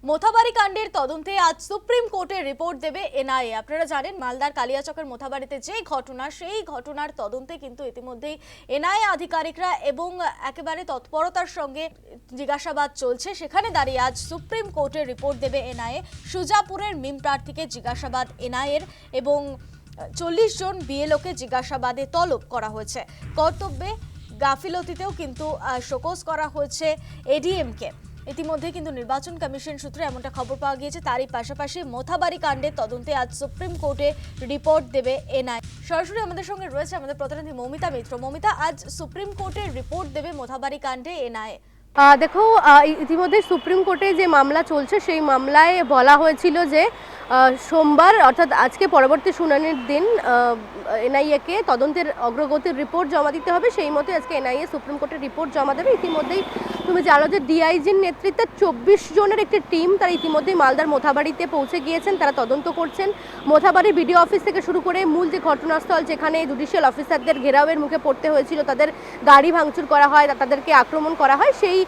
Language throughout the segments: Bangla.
মোথাবাড়ি কাণ্ডের তদন্তে আজ সুপ্রিম কোর্টের রিপোর্ট দেবে এনআইএ। আপনারা জানেন মালদার কালিয়াচকের মোথাবাড়িতে যে ঘটনা, সেই ঘটনার তদন্তে কিন্তু ইতিমধ্যেই এনআইএ আধিকারিকরা এবং একেবারে তৎপরতার সঙ্গে জিজ্ঞাসাবাদ চলছে। সেখানে দাঁড়িয়ে আজ সুপ্রিম কোর্টের রিপোর্ট দেবে এনআইএ। সুজাপুরের মিম প্রার্থীকে জিজ্ঞাসাবাদ এনআইএর এবং 40 জন বিএলওকে জিজ্ঞাসাবাদে তলব করা হয়েছে। কর্তব্যে গাফিলতিতেও কিন্তু শোকজ করা হয়েছে এডিএমকে। ইতিমধ্যে কিন্তু নির্বাচন কমিশন সূত্রে এমনটা খবর পাওয়া গিয়েছে। তারই পাশাপাশি মোথাবাড়ি কাণ্ডের তদন্তে আজ সুপ্রিম কোর্টে রিপোর্ট দেবে এনআইএ। সরাসরি আমাদের সঙ্গে রয়েছে আমাদের প্রতিনিধি মৌমিতা মিত্র। মৌমিতা, আজ সুপ্রিম কোর্টে রিপোর্ট দেবে মোথাবাড়ি কাণ্ডে এনআইএ। দেখো, ইতিমধ্যে সুপ্রিম কোর্টে যে মামলা চলছে সেই মামলায় বলা হয়েছিল যে সোমবার অর্থাৎ আজকে পরবর্তী শুনানির দিন এনআইএকে তদন্তের অগ্রগতির রিপোর্ট জমা দিতে হবে। সেই মতো আজকে এনআইএ সুপ্রিম কোর্টের রিপোর্ট জমা দেবে। ইতিমধ্যেই তুমি জানো যে ডিআইজির নেতৃত্বে 24 জনের একটি টিম তারা ইতিমধ্যেই মালদার মোথাবাড়িতে পৌঁছে গিয়েছেন। তারা তদন্ত করছেন। মোথাবাড়ির বিডিও অফিস থেকে শুরু করে মূল যে ঘটনাস্থল, যেখানে জুডিশিয়াল অফিসারদের ঘেরাওয়ের মুখে পড়তে হয়েছিল, তাদের গাড়ি ভাঙচুর করা হয়, তাদেরকে আক্রমণ করা হয়, সেই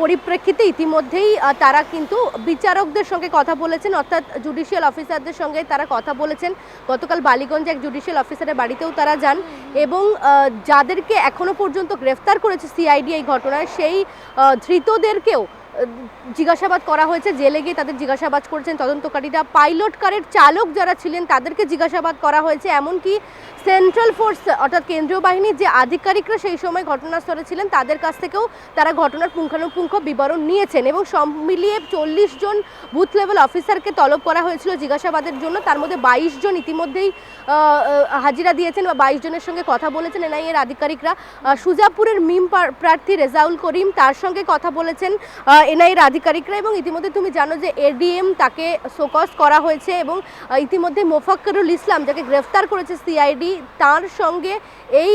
পরিপ্রেক্ষিতে ইতিমধ্যেই তারা কিন্তু বিচারকদের সঙ্গে কথা বলেছেন, অর্থাৎ জুডিশিয়াল অফিসারদের সঙ্গে তারা কথা বলেছেন। গতকাল বালিগঞ্জে এক জুডিশিয়াল অফিসারের বাড়িতেও তারা যান এবং যাদেরকে এখনো পর্যন্ত গ্রেফতার করেছে সিআইডি এই ঘটনায়, সেই ধৃতদেরকেও জিজ্ঞাসাবাদ করা হয়েছে। জেলে গিয়ে তাদের জিজ্ঞাসাবাদ করেছেন তদন্তকারীরা। পাইলট কারের চালক যারা ছিলেন তাদেরকে জিজ্ঞাসাবাদ করা হয়েছে। এমনকি সেন্ট্রাল ফোর্স অর্থাৎ কেন্দ্রীয় বাহিনীর যে আধিকারিকরা সেই সময় ঘটনাস্থলে ছিলেন তাদের কাছ থেকেও তারা ঘটনার পুঙ্খানুপুঙ্খ বিবরণ নিয়েছেন এবং সব মিলিয়ে 40 জন বুথ লেভেল অফিসারকে তলব করা হয়েছিল জিজ্ঞাসাবাদের জন্য। তার মধ্যে 22 জন ইতিমধ্যেই হাজিরা দিয়েছেন বা 22 জনের সঙ্গে কথা বলেছেন এনআইএর আধিকারিকরা। সুজাপুরের মিম প্রার্থী রেজাউল করিম, তার সঙ্গে কথা বলেছেন এনআইএর আধিকারিকরা এবং ইতিমধ্যে তুমি জানো যে এডিএম তাকে শোকজ করা হয়েছে এবং ইতিমধ্যে মোফাক্করুল ইসলাম যাকে গ্রেফতার করেছে সিআইডি, তার সঙ্গে এই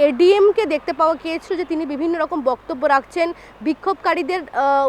এডিএমকে দেখতে পাওয়া গিয়েছিল যে তিনি বিভিন্ন রকম বক্তব্য রাখছেন বিক্ষোভকারীদের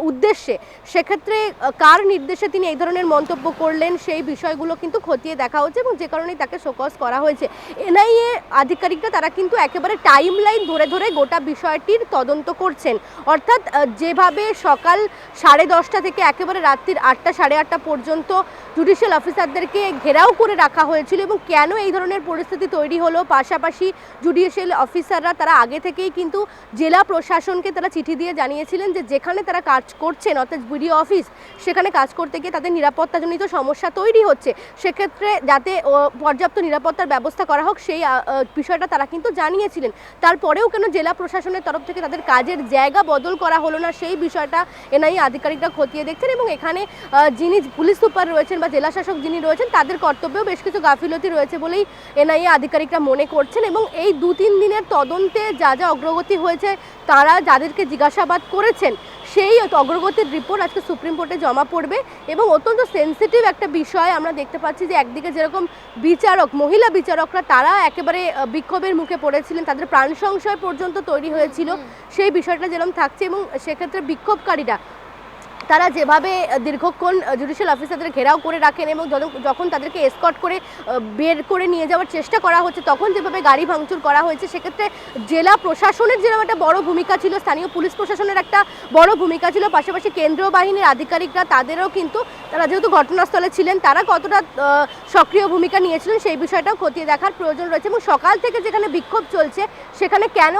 উদ্দেশ্যে। সেক্ষেত্রে কার নির্দেশে তিনি এই ধরনের মন্তব্য করলেন সেই বিষয়গুলো কিন্তু খতিয়ে দেখা হচ্ছে এবং যে কারণেই তাকে শোকজ করা হয়েছে। এনআইএ আধিকারিকরা তারা কিন্তু একেবারে টাইম লাইন ধরে ধরে গোটা বিষয়টির তদন্ত করছেন। অর্থাৎ যেভাবে সকাল 10:30 থেকে একেবারে রাত্রির 8টা, 8:30 পর্যন্ত জুডিশিয়াল অফিসারদেরকে ঘেরাও করে রাখা হয়েছিল এবং কেন এই ধরনের পরিস্থিতি তৈরি হলো, পাশাপাশি জুডিশিয়াল অফিসাররা তারা আগে থেকেই কিন্তু জেলা প্রশাসনকে তারা চিঠি দিয়ে জানিয়েছিলেন যে যেখানে তারা কাজ করছেন অর্থাৎ বিডিও অফিস, সেখানে কাজ করতে গিয়ে তাদের নিরাপত্তাজনিত সমস্যা তৈরি হচ্ছে। সেক্ষেত্রে যাতে পর্যাপ্ত নিরাপত্তার ব্যবস্থা করা হোক সেই বিষয়টা তারা কিন্তু জানিয়েছিলেন। তারপরেও কেন জেলা প্রশাসনের তরফ থেকে তাদের কাজের জায়গা বদল করা হলো না সেই বিষয়টা এনআইএ আধিকারিকরা খতিয়ে দেখছেন এবং এখানে যিনি পুলিশ সুপার রয়েছেন বা জেলা শাসক যিনি রয়েছেন তাদের কর্তব্যেও বেশ কিছু গাফিলতি রয়েছে বলেই এনআইএ আধিকারিকরা মনে করছেন এবং এই 2-3 দিনের তদন্তে যা যা অগ্রগতি হয়েছে তারা যাদেরকে জিজ্ঞাসাবাদ করেছেন সেই অগ্রগতির রিপোর্ট আজকে সুপ্রিম কোর্টে জমা পড়বে এবং অত্যন্ত সেন্সিটিভ একটা বিষয় আমরা দেখতে পাচ্ছি যে একদিকে যেরকম বিচারক, মহিলা বিচারকরা তারা একেবারে বিক্ষোভের মুখে পড়েছিলেন, তাদের প্রাণ সংশয় পর্যন্ত তৈরি হয়েছিল, সেই বিষয়টা যেরকম থাকছে এবং সেক্ষেত্রে বিক্ষোভকারীরা তারা যেভাবে দীর্ঘক্ষণ জুডিশিয়াল অফিসারদের ঘেরাও করে রাখেন এবং যখন তাদেরকে এসকর্ট করে বের করে নিয়ে যাওয়ার চেষ্টা করা হচ্ছে তখন যেভাবে গাড়ি ভাঙচুর করা হয়েছে, সেক্ষেত্রে জেলা প্রশাসনের যেরকম একটা বড় ভূমিকা ছিল, স্থানীয় পুলিশ প্রশাসনের একটা বড় ভূমিকা ছিল, পাশাপাশি কেন্দ্রীয় বাহিনীর আধিকারিকরা তাদেরও কিন্তু তারা যেহেতু ঘটনাস্থলে ছিলেন তারা কতটা সক্রিয় ভূমিকা নিয়েছিলেন সেই বিষয়টাও খতিয়ে দেখার প্রয়োজন রয়েছে এবং সকাল থেকে যেখানে বিক্ষোভ চলছে সেখানে কেন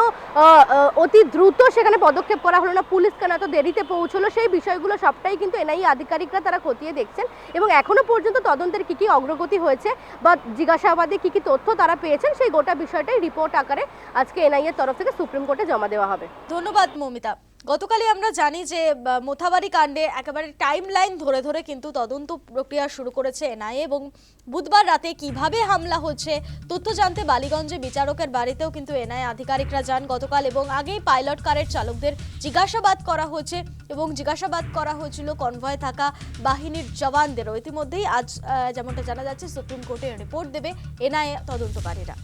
অতি দ্রুত সেখানে পদক্ষেপ করা হলো না, পুলিশ কেন এত দেরিতে পৌঁছলো, সেই বিষয়গুলো সবটাই কিন্তু এনআইএ আধিকারিকরা তারা খতিয়ে দেখছেন এবং এখনো পর্যন্ত তদন্তের কি কি অগ্রগতি হয়েছে বা জিজ্ঞাসাবাদে কি কি তথ্য তারা পেয়েছেন সেই গোটা বিষয়টাই রিপোর্ট আকারে আজকে এনআইএর তরফ থেকে সুপ্রিম কোর্টে জমা দেওয়া হবে। ধন্যবাদ মৌমিতা। গতকালই আমরা জানি যে মোথাবাড়ি কাণ্ডে একেবারে টাইম লাইন ধরে ধরে কিন্তু তদন্ত প্রক্রিয়া শুরু করেছে এনআইএ এবং বুধবার রাতে কিভাবে হামলা হচ্ছে তথ্য জানতে বালিগঞ্জে বিচারকের বাড়িতেও কিন্তু এনআইএ আধিকারিকরা যান গতকাল এবং আগেই পাইলট কারের চালকদের জিজ্ঞাসাবাদ করা হয়েছে এবং জিজ্ঞাসাবাদ করা হয়েছিল কনভয়ে থাকা বাহিনীর জওয়ানদেরও। ইতিমধ্যেই আজ যেমনটা জানা যাচ্ছে সুপ্রিম কোর্টে রিপোর্ট দেবে এনআইএ তদন্তকারীরা।